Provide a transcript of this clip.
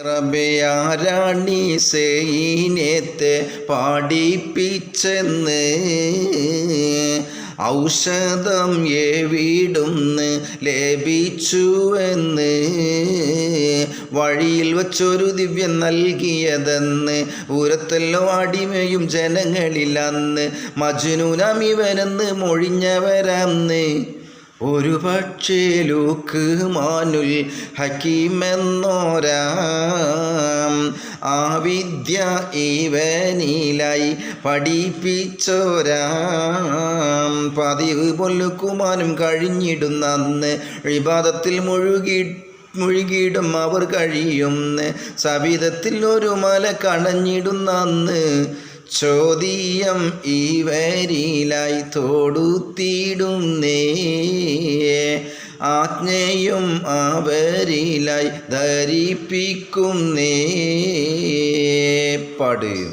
റബിയാരാണി സൈന്യത്തെ പാടിപ്പിച്ചെന്ന് ഔഷധം എവിടുന്ന് ലഭിച്ചുവെന്ന് വഴിയിൽ വച്ചൊരു ദിവ്യം നൽകിയതെന്ന് ഉരത്തല്ലോ അടിമയും ജനങ്ങളിൽ അന്ന് മജ്നൂനാമിവനെന്ന് മൊഴിഞ്ഞവരന്ന് ഒരു പക്ഷേ ലുഖ്മാനുൽ ഹക്കീമെന്നോരാം ആ വിദ്യ ഇവനിലായി പഠിപ്പിച്ചോരാം പതിവ് പൊല്ലുക്കുമാനും കഴിഞ്ഞിടുന്ന അന്ന് ഇബാദത്തിൽ മുഴുകിയിടും അവർ കഴിയുന്ന് സവിധത്തിൽ ഒരു മല കണഞ്ഞിടുന്ന അന്ന് ചോദ്യം ഇവരിലായി തൊടുത്തിടുന്നേ ആജ്ഞയും അവരിലായി ധരിപ്പിക്കുന്നേ പാടും.